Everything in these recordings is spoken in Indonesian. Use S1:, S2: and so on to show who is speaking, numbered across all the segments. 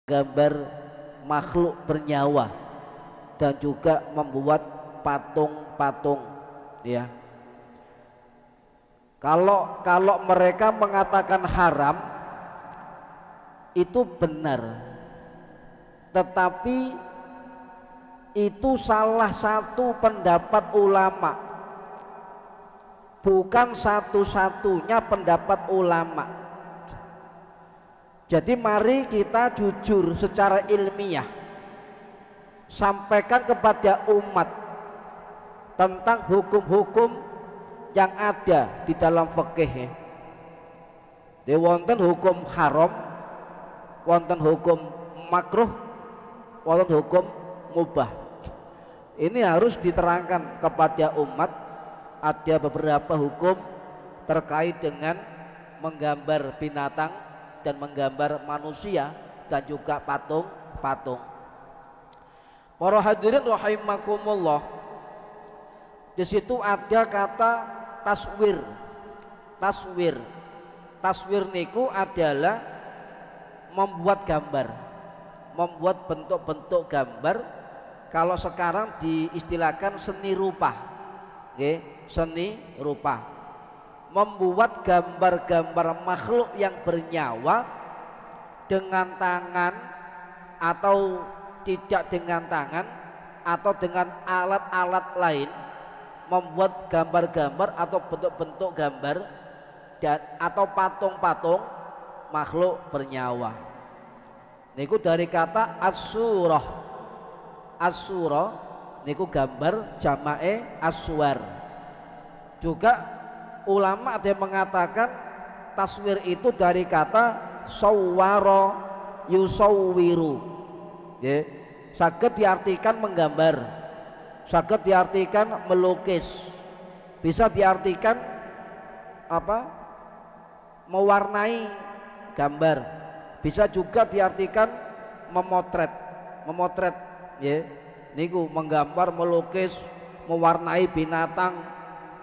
S1: gambar makhluk bernyawa dan juga membuat patung-patung, ya. Kalau mereka mengatakan haram itu benar, tetapi itu salah satu pendapat ulama, bukan satu-satunya pendapat ulama. Jadi mari kita jujur secara ilmiah, sampaikan kepada umat tentang hukum-hukum yang ada di dalam fikih. Di wonten hukum haram, wonten hukum makruh, wonten hukum mubah. Ini harus diterangkan kepada umat. Ada beberapa hukum terkait dengan menggambar binatang dan menggambar manusia dan juga patung-patung. Para hadirin rahimakumullah, di situ ada kata taswir. Taswir niku adalah membuat gambar, membuat bentuk-bentuk gambar. Kalau sekarang diistilahkan seni rupa, seni rupa. Membuat gambar-gambar makhluk yang bernyawa dengan tangan atau tidak dengan tangan atau dengan alat-alat lain, membuat gambar-gambar atau bentuk-bentuk gambar dan atau patung-patung makhluk bernyawa. Niku dari kata as-surah. As-surah niku gambar, jamae aswar. Juga ulama ada yang mengatakan taswir itu dari kata sawwara yusawwiru, saged diartikan menggambar, saged diartikan melukis, bisa diartikan apa, mewarnai gambar, bisa juga diartikan memotret, niku menggambar, melukis, mewarnai binatang,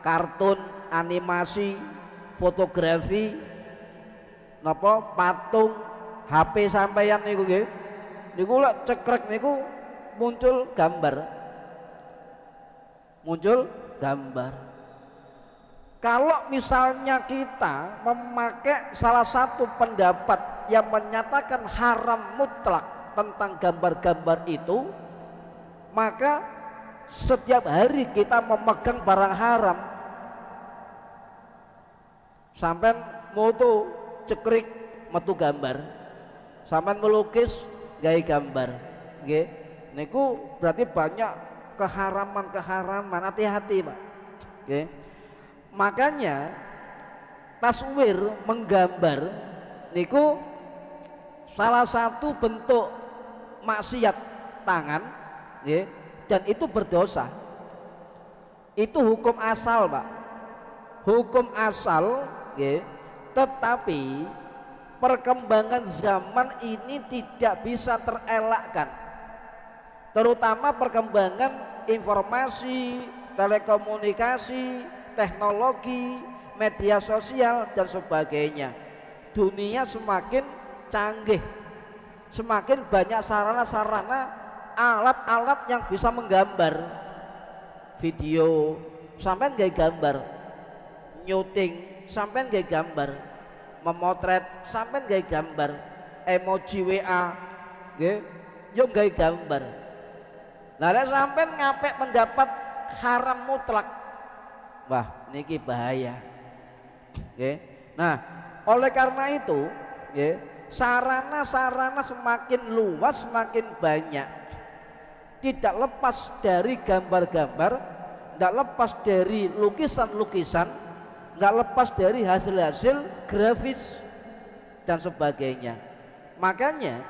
S1: kartun, animasi, fotografi, napa patung, HP sampeyan niku nggih. Niku lek cekrek niku muncul gambar. Kalau misalnya kita memakai salah satu pendapat yang menyatakan haram mutlak tentang gambar-gambar itu, maka setiap hari kita memegang barang haram. Sampai moto cekrik metu gambar, sampai melukis gawe gambar, nggih. Niku berarti banyak keharaman. Hati-hati, Pak. Nggih. Makanya taswir, menggambar niku salah satu bentuk maksiat tangan, nggih, dan itu berdosa. Itu hukum asal, Pak. Hukum asal. Tetapi perkembangan zaman ini tidak bisa terelakkan, terutama perkembangan informasi, telekomunikasi, teknologi, media sosial dan sebagainya. Dunia semakin canggih, semakin banyak sarana-sarana, alat-alat yang bisa menggambar, video sampai nggak gambar, nyuting sampai nggak gambar, memotret sampai nggak gambar, emoji WA yo nggak gambar. Lalu sampai ngapek mendapat haram mutlak, wah niki bahaya. Nah, oleh karena itu sarana-sarana semakin luas, semakin banyak, tidak lepas dari gambar-gambar, tidak lepas dari lukisan-lukisan, nggak lepas dari hasil-hasil grafis dan sebagainya. Makanya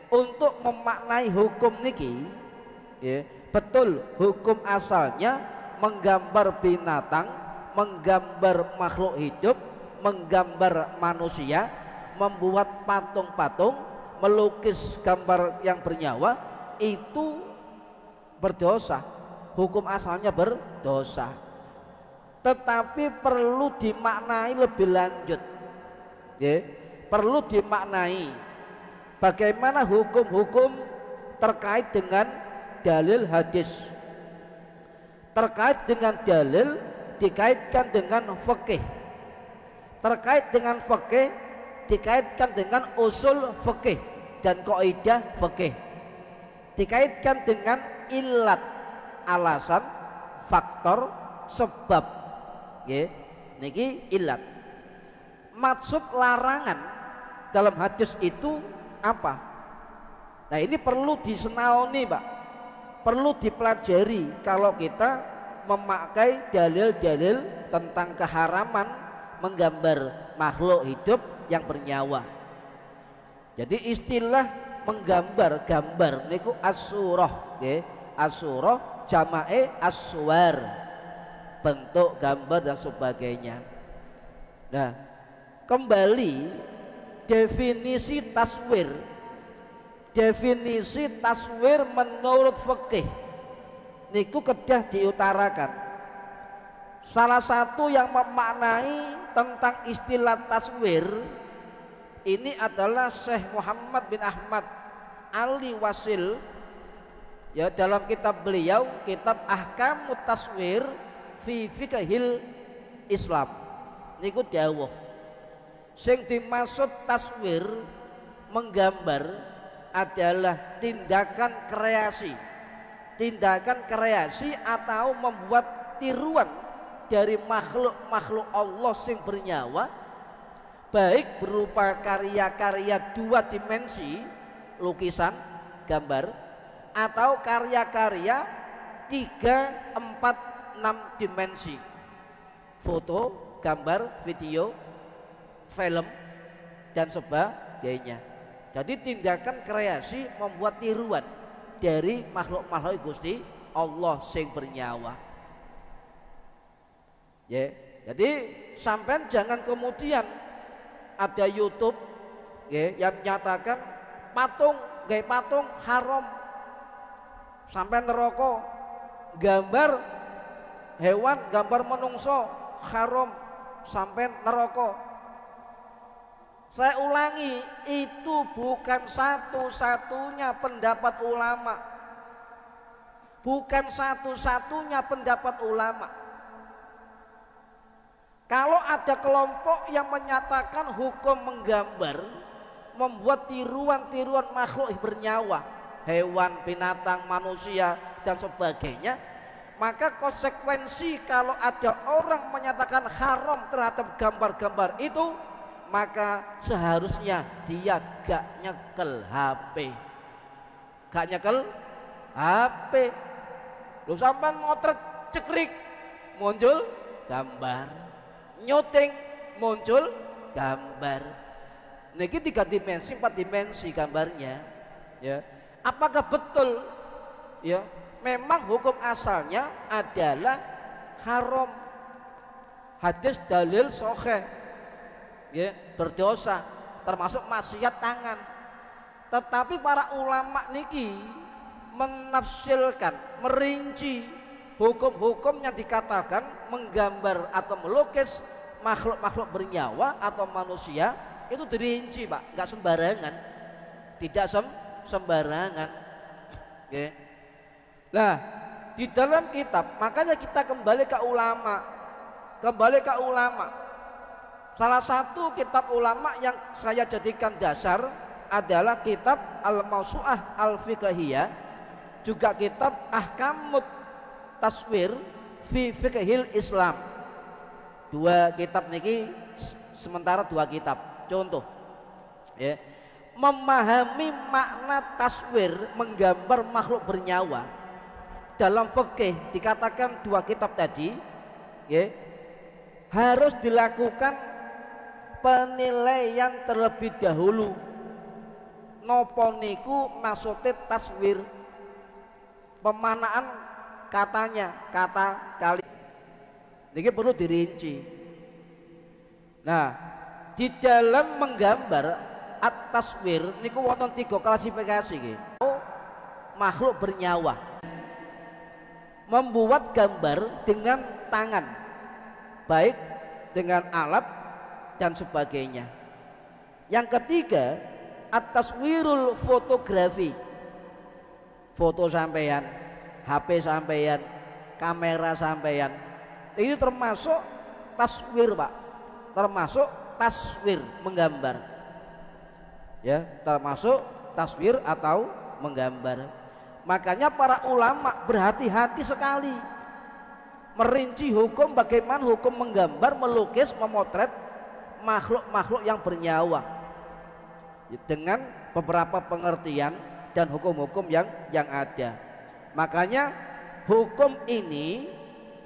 S1: untuk memaknai hukum niki, betul hukum asalnya menggambar binatang, menggambar makhluk hidup, menggambar manusia, membuat patung-patung, melukis gambar yang bernyawa, itu berdosa. Hukum asalnya berdosa. Tetapi perlu dimaknai lebih lanjut, perlu dimaknai bagaimana hukum-hukum terkait dengan dalil hadis, terkait dengan dalil dikaitkan dengan fikih, terkait dengan fikih dikaitkan dengan usul fikih dan kaidah fikih, dikaitkan dengan ilat, alasan, faktor, sebab. Nggih, niki ilat. Maksud larangan dalam hadis itu apa? Nah, ini perlu disenaoni, Pak. Perlu dipelajari kalau kita memakai dalil-dalil tentang keharaman menggambar makhluk hidup yang bernyawa. Jadi istilah menggambar, gambar niku as-surah, nggih. As-surah jamae as-suwar, bentuk gambar dan sebagainya. Nah, kembali definisi taswir. Definisi taswir menurut fikih niku kedah diutarakan. Salah satu yang memaknai tentang istilah taswir ini adalah Syekh Muhammad bin Ahmad Ali Wasil, ya, dalam kitab beliau, kitab Ahkamut Taswir fi Fiqhil Islam. Niku dawuh, sing dimaksud taswir, menggambar, adalah tindakan kreasi, tindakan kreasi atau membuat tiruan dari makhluk-makhluk Allah sing bernyawa, baik berupa karya-karya dua dimensi, lukisan, gambar, atau karya-karya 3, 4, 6 dimensi, foto, gambar, video, film, dan sebagainya. Jadi tindakan kreasi membuat tiruan dari makhluk-makhluk Gusti Allah sing bernyawa. Ya, jadi sampai jangan kemudian ada YouTube, ya, yang menyatakan patung, gaya patung haram, sampai neraka, gambar hewan, gambar menungso haram, sampai neraka. Saya ulangi, itu bukan satu-satunya pendapat ulama, bukan satu-satunya pendapat ulama. Kalau ada kelompok yang menyatakan hukum menggambar, membuat tiruan-tiruan makhluk bernyawa, hewan, binatang, manusia, dan sebagainya, maka konsekuensi kalau ada orang menyatakan haram terhadap gambar-gambar itu, maka seharusnya dia gak nyekel HP, gak nyekel HP. Lu sampean motret cekrik, muncul gambar, nyuting muncul gambar. Niki 3 dimensi, 4 dimensi gambarnya, ya. Apakah betul, ya, memang hukum asalnya adalah haram, hadis dalil sahih, ya, berdosa, termasuk maksiat tangan. Tetapi para ulama niki menafsirkan, merinci hukum-hukum yang dikatakan menggambar atau melukis makhluk-makhluk bernyawa atau manusia itu dirinci, Pak, nggak sembarangan, tidak sembarangan. Oke. Nah, di dalam kitab, makanya kita kembali ke ulama. Salah satu kitab ulama yang saya jadikan dasar adalah kitab Al-Mawsu'ah Al-Fiqhiyah, juga kitab Ahkamut Taswir fi Fiqhil Islam. 2 kitab niki sementara 2 kitab. Contoh, ya, memahami makna taswir, menggambar makhluk bernyawa dalam fikih dikatakan 2 kitab tadi, ya, harus dilakukan penilaian terlebih dahulu. Nopo niku maksudnya taswir, pemanaan katanya, kata kali ini perlu dirinci. Nah, di dalam menggambar at-taswir niku wonten 3 klasifikasi nggih. Makhluk bernyawa, membuat gambar dengan tangan, baik dengan alat dan sebagainya. Yang ketiga at-taswirul fotografi, foto sampeyan, HP sampeyan, kamera sampeyan, ini termasuk taswir Pak, termasuk taswir, menggambar ya, termasuk taswir atau menggambar. Makanya para ulama berhati-hati sekali merinci hukum, bagaimana hukum menggambar, melukis, memotret makhluk-makhluk yang bernyawa dengan beberapa pengertian dan hukum-hukum yang ada. Makanya hukum ini,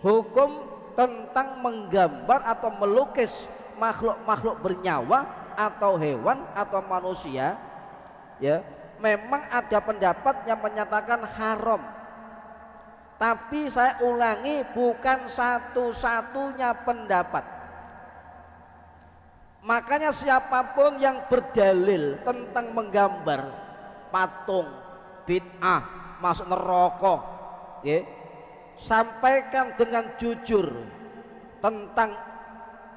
S1: hukum tentang menggambar atau melukis makhluk-makhluk bernyawa atau hewan atau manusia, ya, memang ada pendapat yang menyatakan haram. Tapi saya ulangi, bukan satu-satunya pendapat. Makanya siapapun yang berdalil tentang menggambar patung, bid'ah, masuk neraka, ya, sampaikan dengan jujur tentang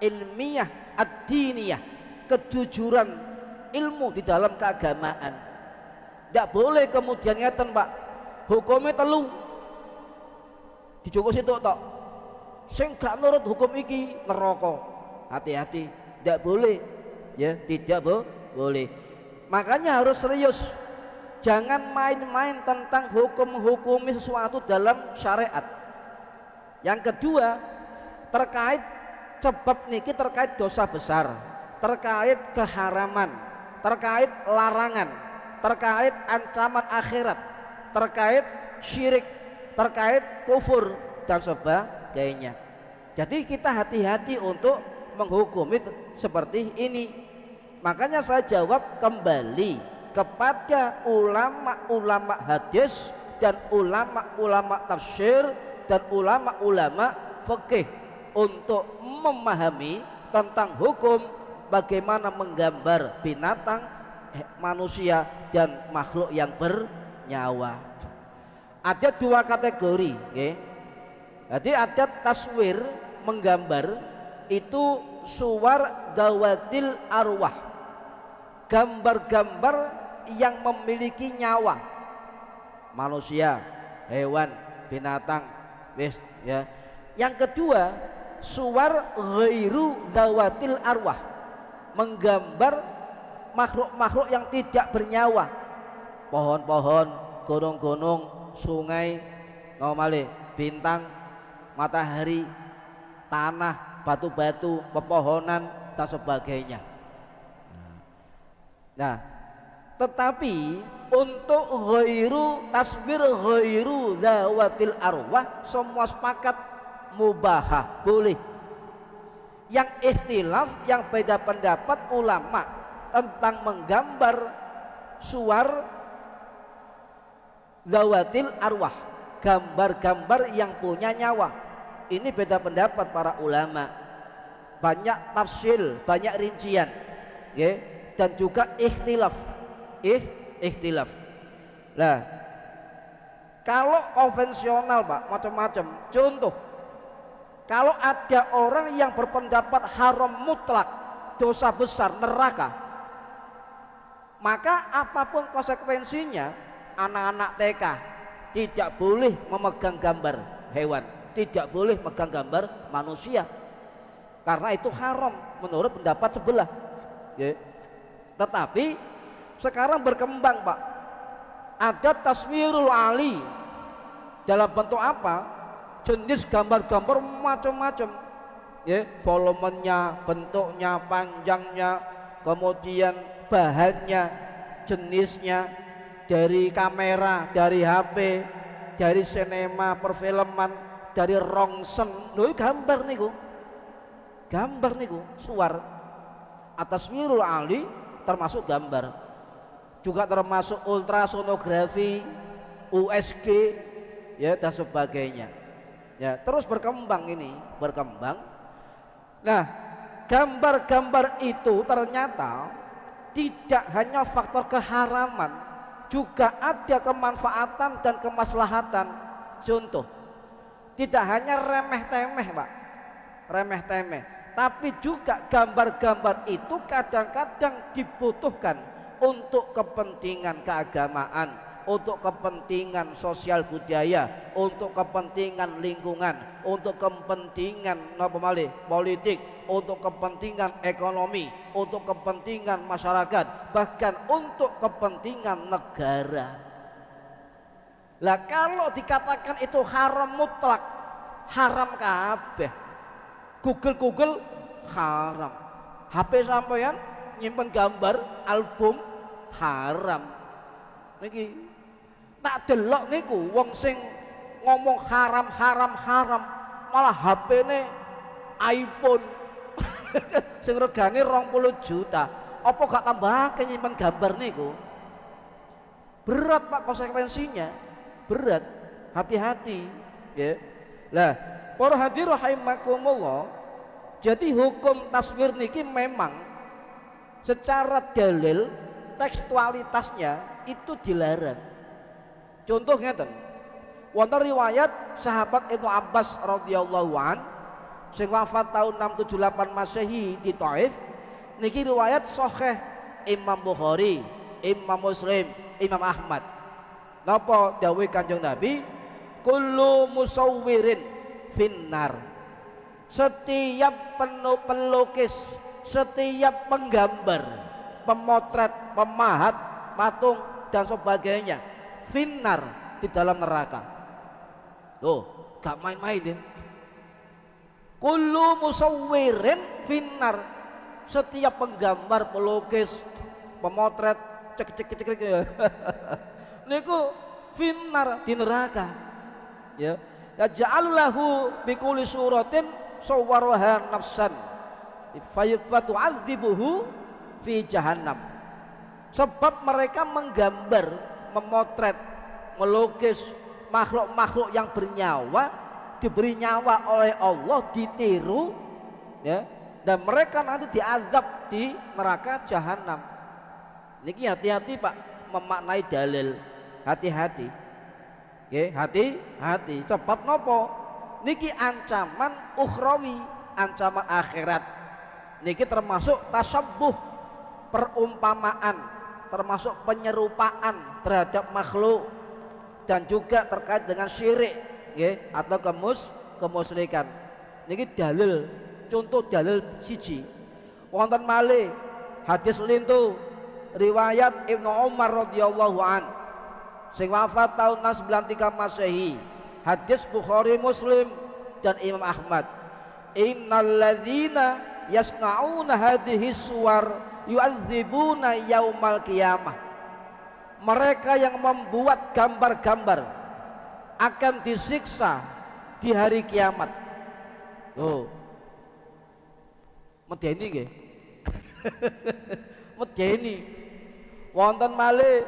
S1: ilmiah ad-diniyah, kejujuran ilmu di dalam keagamaan. Tidak boleh kemudian ngeten Pak, hukumnya telu dijoko situ tok, sing gak nurut hukum iki neraka. Hati-hati, tidak boleh ya, tidak boleh. Makanya harus serius, jangan main-main tentang hukum-hukumi sesuatu dalam syariat. Yang kedua, terkait sebab niki terkait dosa besar, terkait keharaman, terkait larangan, terkait ancaman akhirat, terkait syirik, terkait kufur dan sebagainya. Jadi kita hati-hati untuk menghukumi seperti ini. Makanya saya jawab kembali kepada ulama-ulama hadis dan ulama-ulama tafsir dan ulama-ulama fikih untuk memahami tentang hukum bagaimana menggambar binatang, manusia dan makhluk yang bernyawa. Ada dua kategori, okay? Jadi ada taswir, menggambar, itu suwar dawatil arwah, gambar-gambar yang memiliki nyawa, manusia, hewan, binatang, wis ya. Yang kedua, suwar ghairu dawatil arwah, menggambar makhluk-makhluk yang tidak bernyawa, pohon-pohon, gunung-gunung, sungai, ngomale, bintang, matahari, tanah, batu-batu, pepohonan dan sebagainya. Nah, tetapi untuk ghairu taswir ghairu zawatil arwah semua sepakat mubahah, boleh. Yang ikhtilaf, yang beda pendapat ulama tentang menggambar suar zawatil arwah, gambar-gambar yang punya nyawa, ini beda pendapat para ulama, banyak tafsil, banyak rincian, okay? Dan juga ikhtilaf. Nah, kalau konvensional Pak, macam-macam. Contoh, kalau ada orang yang berpendapat haram mutlak, dosa besar, neraka, maka apapun konsekuensinya, anak-anak TK tidak boleh memegang gambar hewan, tidak boleh memegang gambar manusia, karena itu haram menurut pendapat sebelah, ya. Tetapi sekarang berkembang Pak, ada taswirul ali, dalam bentuk apa? Jenis gambar-gambar macam-macam, ya, volumenya, bentuknya, panjangnya, kemudian bahannya, jenisnya, dari kamera, dari HP, dari sinema, perfilman, dari rongsen, lho gambar niku, suar. At-taswirul ali termasuk gambar, juga termasuk ultrasonografi, USG, ya, dan sebagainya. Ya, terus berkembang ini, berkembang. Nah, gambar-gambar itu ternyata tidak hanya faktor keharaman, juga ada kemanfaatan dan kemaslahatan. Contoh, tidak hanya remeh-temeh Pak, remeh-temeh, tapi juga gambar-gambar itu kadang-kadang dibutuhkan untuk kepentingan keagamaan, untuk kepentingan sosial budaya, untuk kepentingan lingkungan, untuk kepentingan politik, untuk kepentingan ekonomi, untuk kepentingan masyarakat, bahkan untuk kepentingan negara. Lah kalau dikatakan itu haram mutlak, haram kabeh. Google haram. HP sampean nyimpen gambar album haram. Niki tak delok niku wong sing ngomong haram malah HP-ne iPhone sing regane 20 juta. Apa gak tambah nyimpen gambar niku? Berat Pak konsekuensinya. Berat. Hati-hati ya. Lah, para hadirin rahimakumullah, jadi hukum taswir niki memang secara dalil tekstualitasnya itu dilarang. Contoh ngeten, wonten riwayat sahabat Ibnu Abbas radhiyallahu an sing wafat tahun 678 Masehi di Taif, niki riwayat sahih Imam Bukhari, Imam Muslim, Imam Ahmad. Napa dawuh Kanjeng Nabi? Kullu musawwirin finnar. Setiap pelukis, setiap penggambar, pemotret, pemahat, patung dan sebagainya finnar, di dalam neraka. Loh, gak main-main ya. Kullu musawwirin finnar. Setiap penggambar, pelukis, pemotret, cek niku finnar, di neraka. Ya. Ya ja'alulahu bikulli suratin sawwaraha nafsan fatu'adzibuhu fi jahannam. Sebab mereka menggambar, memotret, melukis makhluk-makhluk yang bernyawa, diberi nyawa oleh Allah, ditiru ya, dan mereka nanti diazab di neraka jahanam. Niki hati-hati Pak memaknai dalil. Hati-hati. Nggih, hati-hati. Sebab nopo? Niki ancaman ukhrawi, ancaman akhirat. Niki termasuk tasabbuh, perumpamaan, termasuk penyerupaan terhadap makhluk, dan juga terkait dengan syirik, nggih, atau kemusyrikan. Niki dalil, contoh dalil siji. Wonten malih hadis lintu riwayat Ibnu Umar radhiyallahu an sing wafat tahun 693 Masehi, hadis Bukhari, Muslim dan Imam Ahmad. Innalladzina yasna'una hadhihi suwar yu'adzibuna yaumal qiyamah. Mereka yang membuat gambar-gambar akan disiksa di hari kiamat. Oh, medeni nggih. Medeni. Wonten malih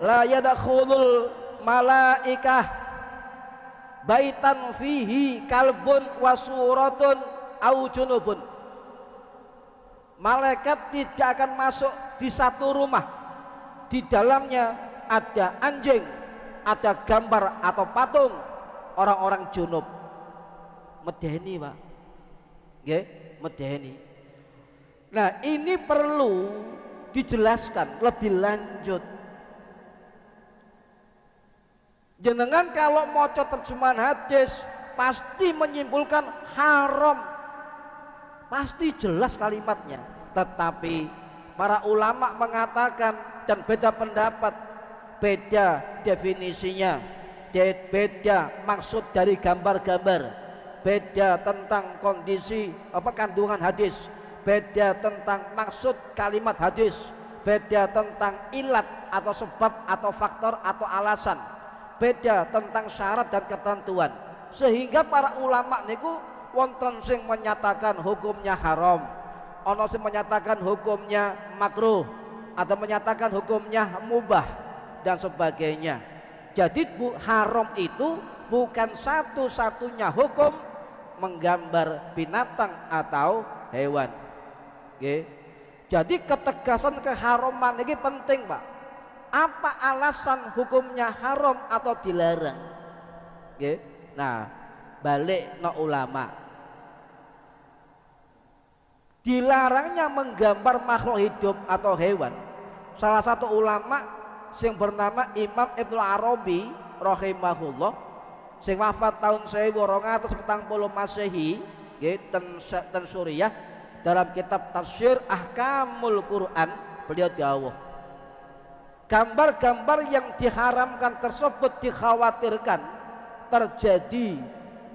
S1: la yadkhulul malaikah baitan fihi kalbun wasuratun au junubun. Malaikat tidak akan masuk di satu rumah, di dalamnya ada anjing, ada gambar atau patung orang-orang junub. Medeni Pak, nggih, medeni. Nah ini perlu dijelaskan lebih lanjut. Jenengan kalau maca terjemahan hadis pasti menyimpulkan haram, pasti jelas kalimatnya. Tetapi para ulama mengatakan dan beda pendapat, beda definisinya, beda maksud dari gambar-gambar, beda tentang kondisi kandungan hadis, beda tentang maksud kalimat hadis, beda tentang ilat atau sebab atau faktor atau alasan, beda tentang syarat dan ketentuan. Sehingga para ulama niku wonten sing menyatakan hukumnya haram, ono sing menyatakan hukumnya makruh, atau menyatakan hukumnya mubah dan sebagainya. Jadi haram itu bukan satu-satunya hukum menggambar binatang atau hewan. Oke. Jadi ketegasan keharaman ini penting Pak. Apa alasan hukumnya haram atau dilarang? Oke. Nah, balik no ulama. Dilarangnya menggambar makhluk hidup atau hewan salah satu ulama yang bernama Imam Ibnu Arabi rahimahullah sing wafat tahun 1240 Masehi nggih ten Suriah, dalam kitab tafsir Ahkamul Quran beliau dawuh gambar-gambar yang diharamkan tersebut dikhawatirkan terjadi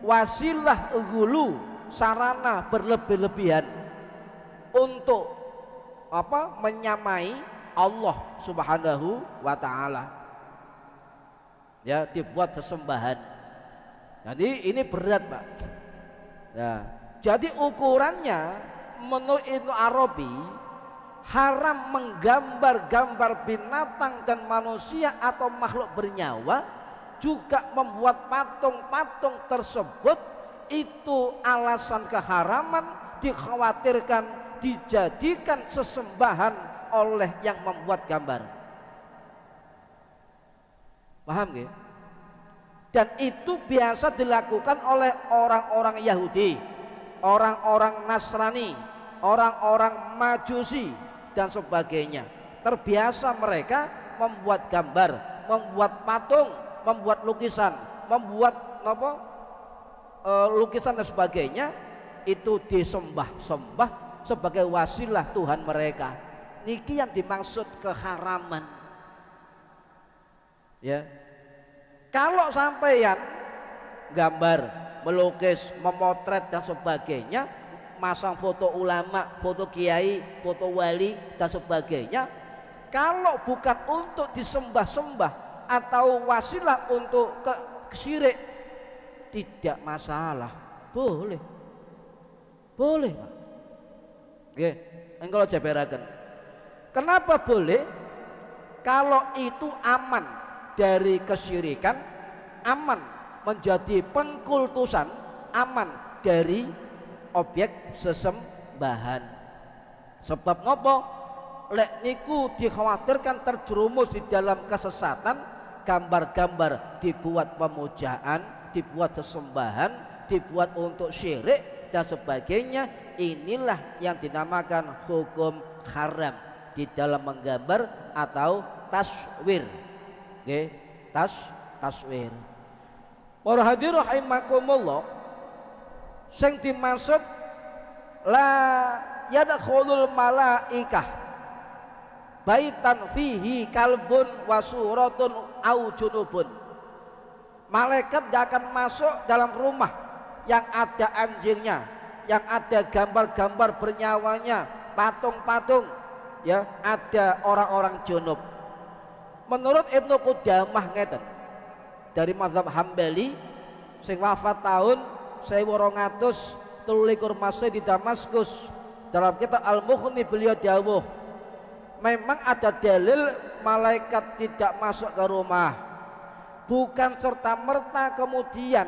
S1: wasilah ghulu, sarana berlebih-lebihan untuk menyamai Allah Subhanahu wa taala. Ya, dibuat sesembahan. Jadi ini berat, Pak. Nah, jadi ukurannya menurut Ibnu Arabi haram menggambar-gambar binatang dan manusia atau makhluk bernyawa, juga membuat patung-patung tersebut itu alasan keharaman, dikhawatirkan dijadikan sesembahan oleh yang membuat gambar. Paham nggih? Dan itu biasa dilakukan oleh orang-orang Yahudi, orang-orang Nasrani, orang-orang Majusi dan sebagainya. Terbiasa mereka membuat gambar, membuat patung, membuat lukisan, membuat lukisan dan sebagainya, itu disembah-sembah sebagai wasilah Tuhan mereka. Niki yang dimaksud keharaman. Ya, kalau sampeyan gambar, melukis, memotret dan sebagainya, masang foto ulama, foto kiai, foto wali dan sebagainya, kalau bukan untuk disembah-sembah atau wasilah untuk syirik, tidak masalah, boleh, boleh, Pak. Nggih, engko jabaraken. Kenapa boleh? Kalau itu aman dari kesyirikan, aman menjadi pengkultusan, aman dari objek sesembahan. Sebab nopo? Lek niku dikhawatirkan terjerumus di dalam kesesatan, gambar-gambar dibuat pemujaan, dibuat sesembahan, dibuat untuk syirik dan sebagainya. Inilah yang dinamakan hukum haram di dalam menggambar atau taswir. Oke, taswir. Para hadirin rahimakumullah, sing dimaksud la yadkhulul malaikah baitan fihi kalbun wa suratun au junubun. Malaikat tidak akan masuk dalam rumah yang ada anjingnya, yang ada gambar-gambar bernyawanya, patung-patung, ya, ada orang-orang junub. Menurut Ibnu Qudamah ngeten, dari mazhab Hambali sing wafat tahun 1223 Masehi di Damaskus, dalam kitab Al-Mughni beliau dawuh, memang ada dalil malaikat tidak masuk ke rumah, bukan serta-merta kemudian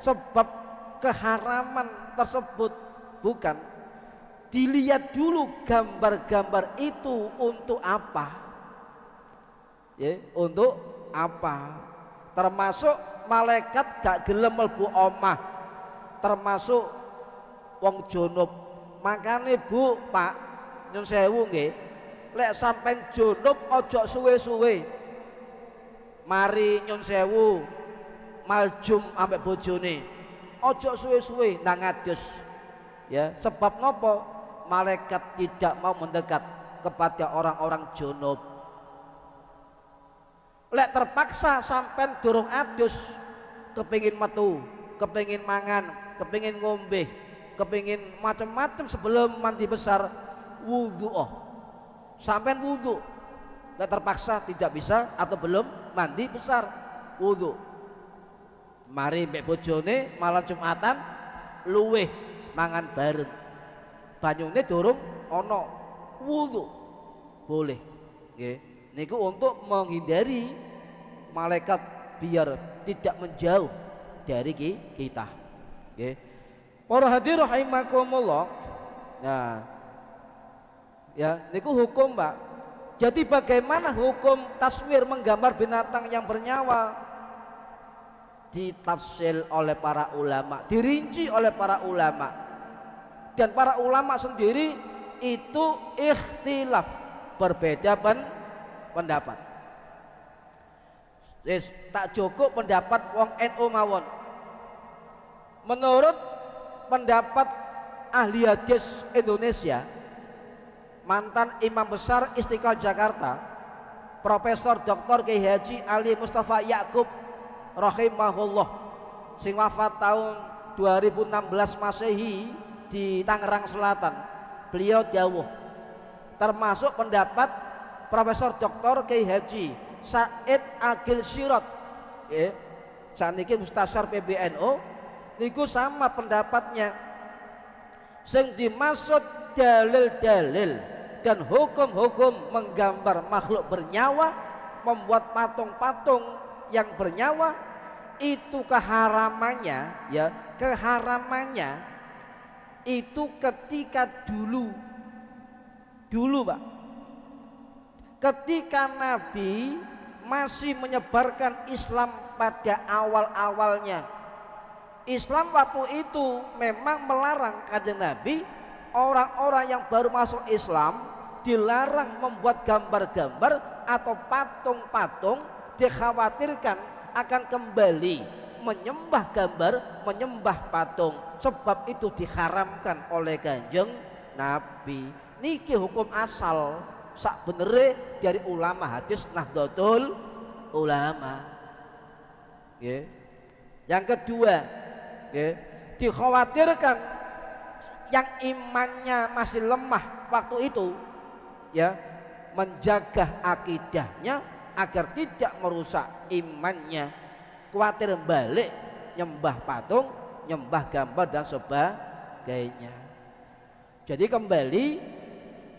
S1: sebab keharaman tersebut, bukan. Dilihat dulu gambar-gambar itu untuk apa, ya, untuk apa. Termasuk malaikat gak gelem mlebu omah, termasuk wong junub. Makanya Bu, Pak, nyun sewu nggih, lek sampean junub ojo suwe-suwe. Mari nyun sewu maljum ambek bojone, ojo suwe-suwe ndang adus. Ya, sebab nopo? Malaikat tidak mau mendekat kepada orang-orang junub. Lek terpaksa sampean durung adus, kepingin metu, kepingin mangan, kepingin ngombe, kepingin macam-macam sebelum mandi besar, wudhu. Sampean wudhu. Lek terpaksa tidak bisa atau belum mandi besar, wudhu. Mari mbek bojone malam Jumatan luweh mangan bareng, banyune durung ono, wudhu boleh. Nggih, niku untuk menghindari malaikat biar tidak menjauh dari kita. Nggih, para hadirin rahimakumullah. Nah, ya, niku hukum, Pak. Jadi bagaimana hukum taswir, menggambar binatang yang bernyawa? Ditafsir oleh para ulama, dirinci oleh para ulama, dan para ulama sendiri itu ikhtilaf, berbeda pendapat. Wis tak cukup pendapat wong NU mawon. Menurut pendapat ahli hadis Indonesia, mantan Imam Besar Istiqlal Jakarta, Profesor Dr. Kiai Haji Ali Mustafa Yakub rahimahullah, sing wafat tahun 2016 Masehi di Tangerang Selatan. Beliau dawuh, termasuk pendapat Profesor Dr. Kiai Haji Said Agil Sirot, saniki Mustasyar PBNU, niku sama pendapatnya. Sing dimaksud dalil-dalil dan hukum-hukum menggambar makhluk bernyawa, membuat patung-patung yang bernyawa, itu keharamannya, ya, keharamannya itu ketika dulu Pak, ketika Nabi masih menyebarkan Islam pada awal-awalnya. Islam waktu itu memang melarang, kanjeng Nabi, orang-orang yang baru masuk Islam dilarang membuat gambar-gambar atau patung-patung, dikhawatirkan akan kembali menyembah gambar, menyembah patung. Sebab itu diharamkan oleh kanjeng Nabi. Niki hukum asal sak benere dari ulama hadis Nahdlatul Ulama. Yang kedua, dikhawatirkan yang imannya masih lemah waktu itu, ya, menjaga akidahnya agar tidak merusak imannya, khawatir balik nyembah patung, nyembah gambar dan sebagainya. Jadi kembali,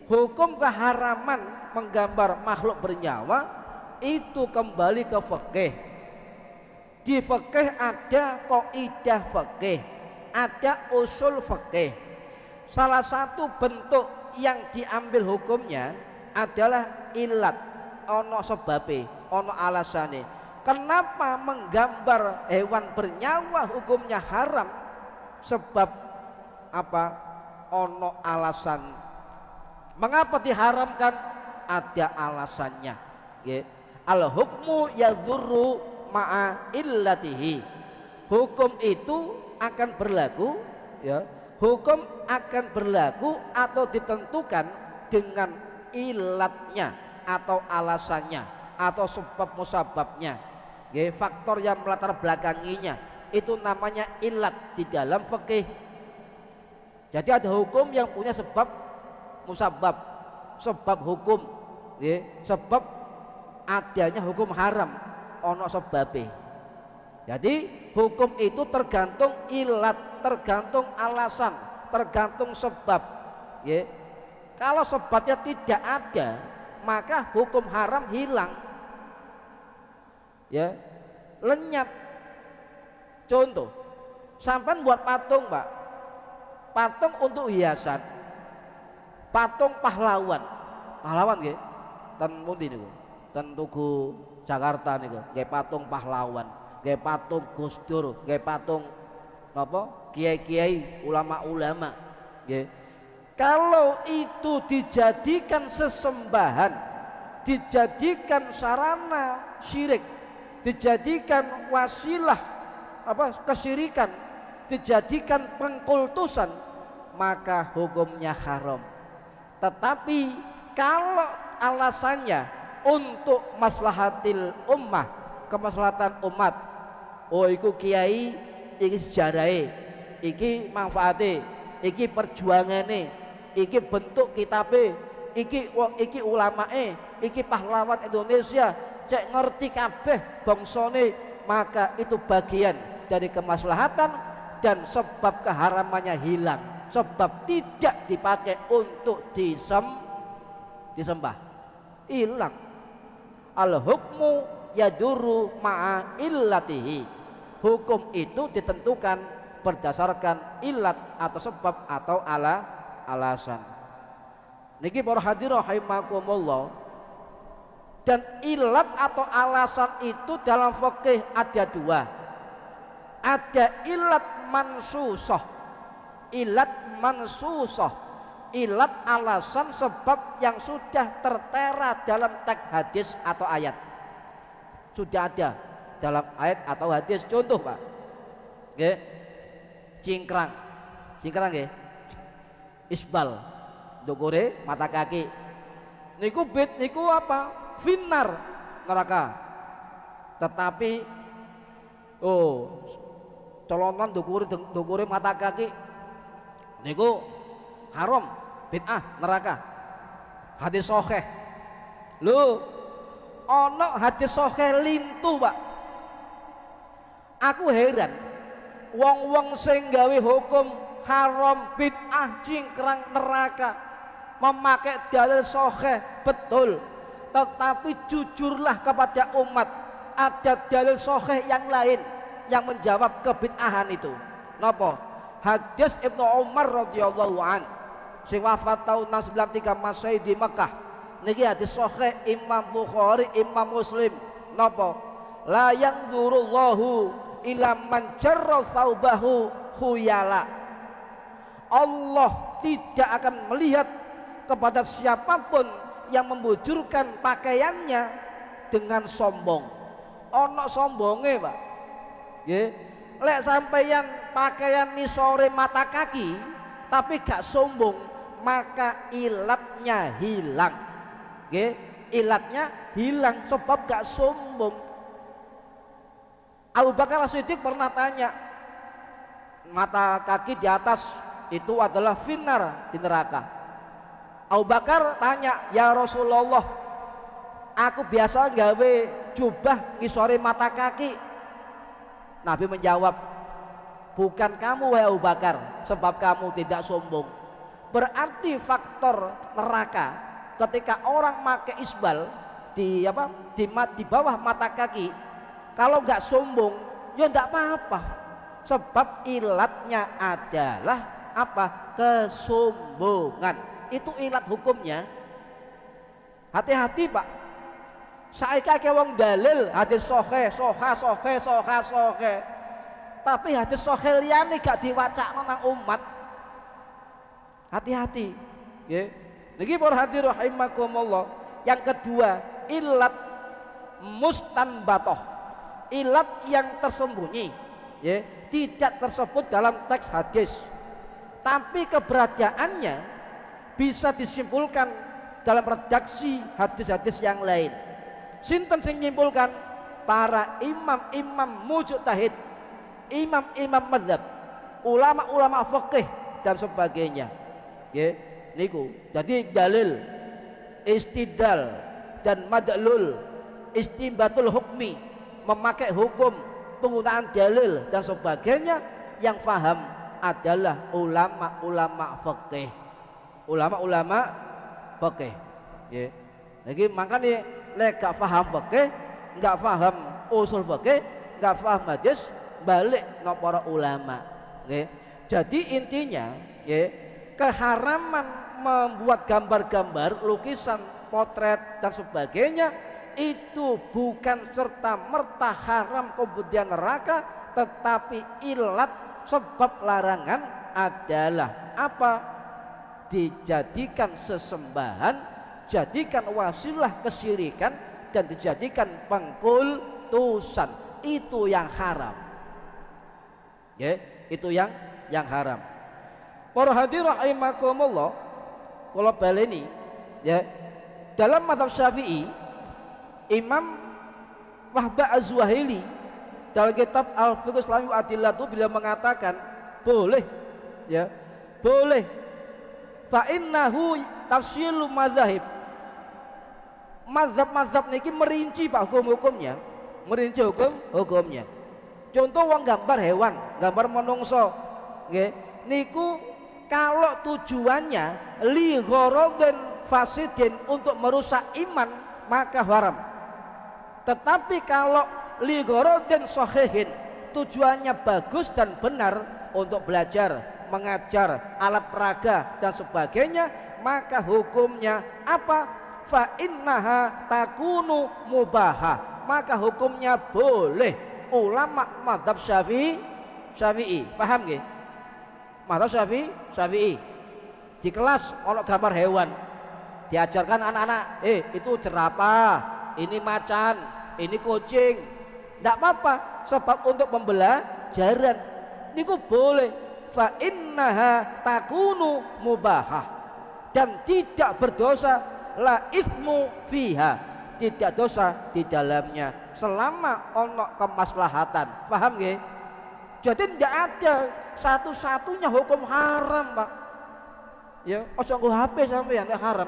S1: hukum keharaman menggambar makhluk bernyawa itu kembali ke fikih. Di fikih ada kaidah fikih, ada usul fikih. Salah satu bentuk yang diambil hukumnya adalah ilat, ono sebabe, ono alasane. Kenapa menggambar hewan bernyawa hukumnya haram? Sebab apa? Ono alasan. Mengapa diharamkan? Ada alasannya. Al hukmu yadhurru ma'a illatihi. Hukum itu akan berlaku, ya. Hukum akan berlaku atau ditentukan dengan ilatnya atau alasannya atau sebab musababnya. Faktor yang melatar belakanginya itu namanya ilat di dalam fikih. Jadi ada hukum yang punya sebab musabab, sebab hukum, sebab adanya hukum haram ono sebabe. Jadi hukum itu tergantung ilat, tergantung alasan, tergantung sebab. Kalau sebabnya tidak ada, maka hukum haram hilang, lenyap. Contoh, sampai buat patung, Pak, patung untuk hiasan, patung pahlawan, nggih, ten pundi niku, ten Tugu Jakarta niku, nggih patung pahlawan, nggih patung Gus Dur, nggih patung napa kiai-kiai, ulama-ulama, nggih. Kalau itu dijadikan sesembahan, dijadikan sarana syirik, dijadikan wasilah kesyirikan, dijadikan pengkultusan, maka hukumnya haram. Tetapi kalau alasannya untuk maslahatil ummah, kemaslahatan umat, oh iku kiai iki sejarahe, iki manfaate, iki perjuangane, iki bentuk kitabe, iki ulamae, iki pahlawan Indonesia, cek ngerti kabeh bangsane, maka itu bagian dari kemaslahatan dan sebab keharamannya hilang, sebab tidak dipakai untuk disembah, hilang. Al hukmu yaduru ma'a illatihi. Hukum itu ditentukan berdasarkan ilat atau sebab atau alasan. Niki para hadirin rahimakumullah. Dan ilat atau alasan itu dalam fikih ada dua. Ada ilat mansusah. Ilat mansusah ilat, alasan, sebab yang sudah tertera dalam teks hadis atau ayat. Sudah ada dalam ayat atau hadis. Contoh Pak, nggih, cingkrang nggih, isbal, dogore mata kaki, niku bid niku apa? Finnar, neraka. Tetapi colonan dogore mata kaki niku haram, bid'ah, neraka. Hadis sahih. Lho, ana hadis sahih lintu, Pak. Aku heran, wong-wong sing gawe hukum haram, bid'ah, cingkrang, neraka, memakai dalil sahih betul, tetapi jujurlah kepada umat, ada dalil sahih yang lain yang menjawab kebid'ahan itu. Napa? Hadis Ibnu Umar radhiyallahu an sing wafat tahun 693 Masehi di Mekah. Niki hadis sahih Imam Bukhari, Imam Muslim. Napa? La yanzurullahu ila man jarra thawbahu khuyala. Allah tidak akan melihat kepada siapapun yang membujurkan pakaiannya dengan sombong. Ono sombonge, Pak. Nggih. Lek sampeyan pakaian nisore mata kaki tapi gak sombong, maka ilatnya hilang. Nggih, ilatnya hilang sebab gak sombong. Abu Bakar As-Siddiq pernah tanya, mata kaki di atas itu adalah finnar, di neraka. Abu Bakar tanya, ya Rasulullah, aku biasa gawe jubah ngisore mata kaki. Nabi menjawab, bukan kamu wahai Abu Bakar, sebab kamu tidak sombong. Berarti faktor neraka ketika orang pakai isbal di bawah mata kaki, kalau nggak sombong ya nggak apa-apa, sebab ilatnya adalah apa? Kesombongan. Itu ilat hukumnya. Hati-hati Pak. Saiki akeh wong dalil hadis sahih, sahih. Tapi hadis sahih liyane gak diwacakno nang umat. Hati-hati. Nggih. Niki para hadirin rahimakumullah. Yang kedua, ilat mustanbatoh. Ilat yang tersembunyi, ya, tidak tersebut dalam teks hadis. Tapi keberadaannya bisa disimpulkan dalam redaksi hadis-hadis yang lain. Sinten sing nyimpulkan? Para imam-imam mujtahid, imam-imam mazhab, ulama-ulama fikih dan sebagainya. Nggih, niku. Jadi dalil, istidlal dan madlul, istinbatul hukmi, memakai hukum, penggunaan dalil dan sebagainya, yang faham adalah ulama-ulama fikih. Ulama-ulama fikih. Nggih. Niki makane lek gak paham fikih, gak paham usul fikih, gak paham hadis, balik nang para ulama. Nggih. Jadi intinya, nggih, keharaman membuat gambar-gambar, lukisan, potret dan sebagainya itu bukan serta merta haram kemudian neraka, tetapi ilat sebab larangan adalah apa? Dijadikan sesembahan, jadikan wasilah kesyirikan, dan dijadikan pengkultusan. Itu yang haram, ya, itu yang haram. Para hadirin rahimakumullah, kula baleni, ya, dalam mazhab Syafi'i, Imam Wahbah Az-Zuhaili dalam kitab Al-Fiqh Islami wa Adillatuh bila mengatakan boleh, ya, boleh. Fa innahu tafsilu madzhab. Mazhab-mazhab niki merinci Pak hukum-hukumnya, merinci hukumnya. Contoh wong gambar hewan, gambar menungso, nggih, niku kalau tujuannya li gharadin fasidin, untuk merusak iman, maka haram. Tetapi kalau li gharadin sahihin, tujuannya bagus dan benar, untuk belajar, mengajar, alat peraga dan sebagainya, maka hukumnya apa? Fa innaha takunu mubahah, maka hukumnya boleh. Ulama mazhab Syafi'i, paham nggih? Mazhab Syafi'i. Di kelas ono gambar hewan, diajarkan anak-anak, itu jerapah, ini macan, ini kucing. Tidak apa-apa, sebab untuk pembelajaran niku boleh. Fa innaha takunu mubahah, dan tidak berdosa, la ithmu fiha, tidak dosa di dalamnya selama ono kemaslahatan. Paham nggih? Jadi tidak ada satu-satunya hukum haram, Pak. Ya, ojo nggo HP sampeyan nek haram.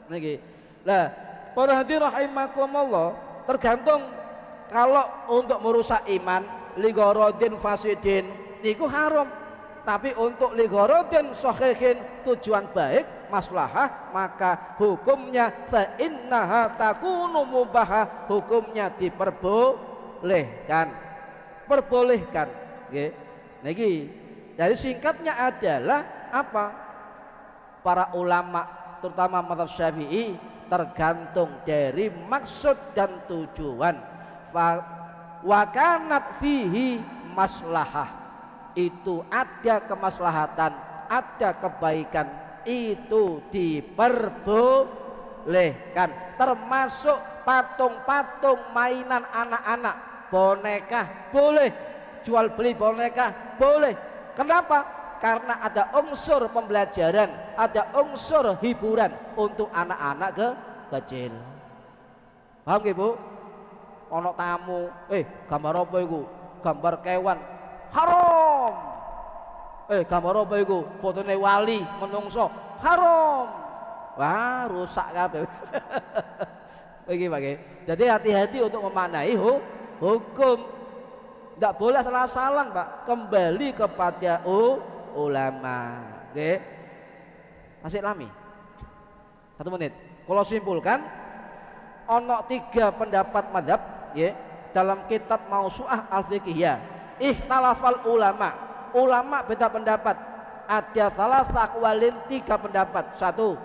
S1: Niki. Lah, para hadirin rahimakumullah, tergantung kalau untuk merusak iman, ligorodin fasidin niku haram. Tapi untuk ligorodin sahihin, tujuan baik, maslahah, maka hukumnya fa innaha takunu mubahah, hukumnya diperbolehkan. Perbolehkan, nggih. Niki. Jadi singkatnya adalah apa? Para ulama terutama mazhab Syafi'i tergantung dari maksud dan tujuan. Wa kanat fihi maslahah, itu ada kemaslahatan, ada kebaikan, itu diperbolehkan. Termasuk patung-patung mainan anak-anak, boneka boleh, jual beli boneka boleh. Kenapa? Karena ada unsur pembelajaran, ada unsur hiburan untuk anak-anak kecil. Paham nggih, Bu? Ono tamu, gambar apa iku? Gambar kewan. Haram. Gambar apa iku? Fotone wali menungso. Haram. Wah, rusak kabeh. Iki, Pak. Jadi hati-hati untuk memaknai hukum. Tidak boleh salah-salah, Pak. Kembali kepada ulama. Oke. Masih lami. 1 menit. Kalau simpulkan, ono 3 pendapat madhab, ya, dalam kitab Mausu'ah Al-Fiqhiyah. Ikhtalafal ulama. Ulama beda pendapat. Ada salah aqwalin, 3 pendapat. 1.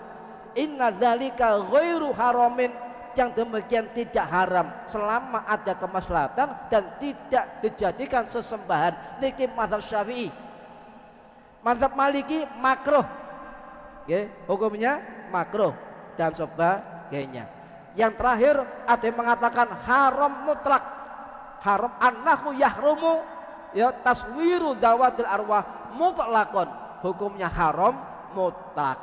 S1: Inna dzalika ghairu haramin, yang demikian tidak haram selama ada kemaslahatan dan tidak dijadikan sesembahan. Niki mazhab Syafi'i. Mazhab Maliki makruh, hukumnya makruh dan sebagainya. Yang terakhir ada yang mengatakan haram mutlak, haram annahu yahrumu, ya, taswiru dawatil arwah mutlakon, hukumnya haram mutlak.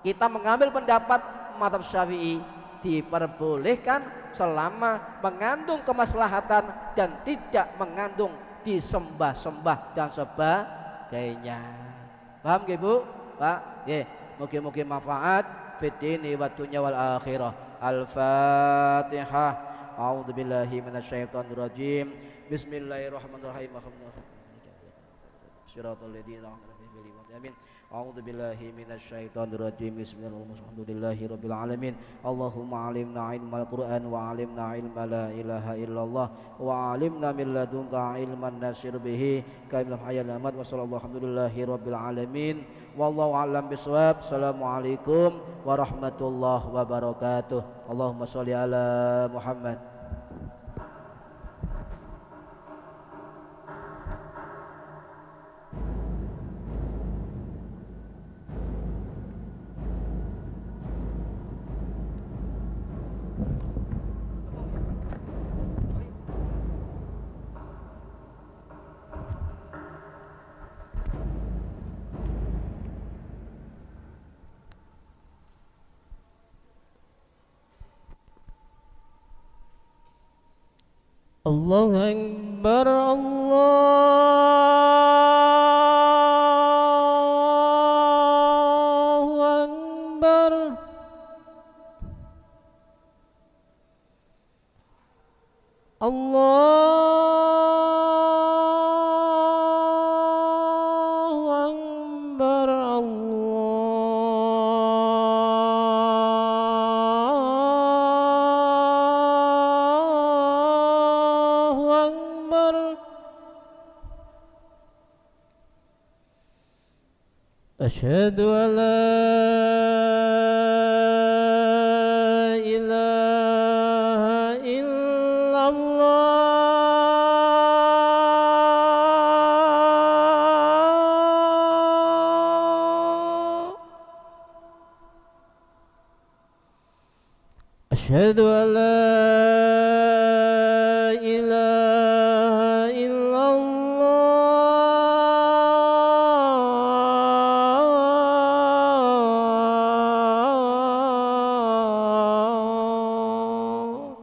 S1: Kita mengambil pendapat mazhab Syafi'i, diperbolehkan selama mengandung kemaslahatan dan tidak mengandung disembah-sembah dan sebagainya. Paham nggih, Bu? Pak, nggih. Mugi-mugi manfaat fid dini wad dunya wal akhirah. Al-Fatihah. A'udzubillahi minasyaitonir rajim. Bismillahirrahmanirrahim. Shiratal ladzina an'amta alaihim. A'udzu billahi minasyaitonir rajim. Bismillahirrahmanirrahim. Alamin. Allahumma 'allimna 'ilmal Qur'an wa 'allimna 'ilma la ilaha illallah wa 'allimna min ladunka 'ilman nasir bihi kaimil hayyul amat wa sallallahu alhamdulillahi rabbil alamin. Wallahu a'lam bishawab. Assalamualaikum warahmatullahi wabarakatuh. Allahumma shalli ala Muhammad.
S2: Allahu Akbar, Allahu Akbar. Allahu Akbar, Allahu Akbar. Asyhadu an la ilaha illallah. أشهد أن لا إله إلا الله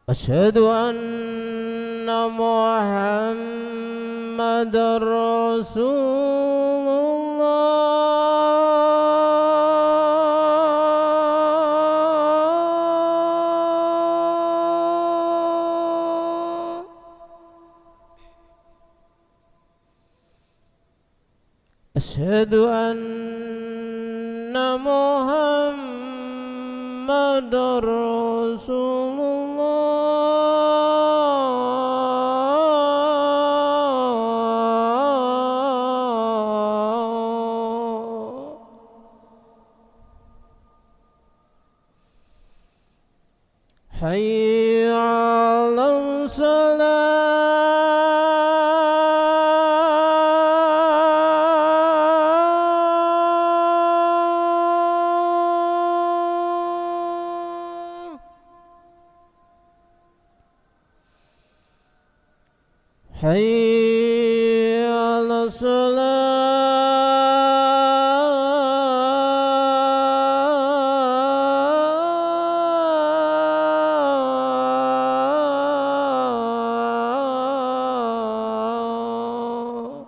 S2: أشهد أن محمد رسول الله أشهد أن محمد رسول الله حي على الصلاة حي على الصلاة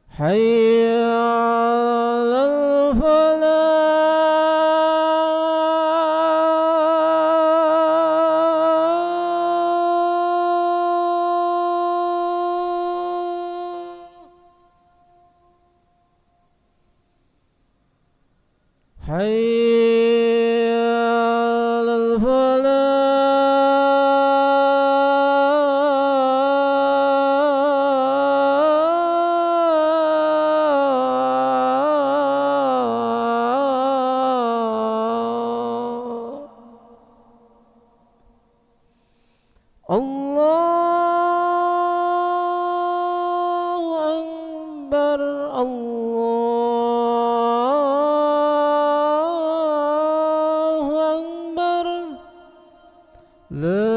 S2: حي على الفلاح حي على الفلاح الله أكبر الله أكبر لا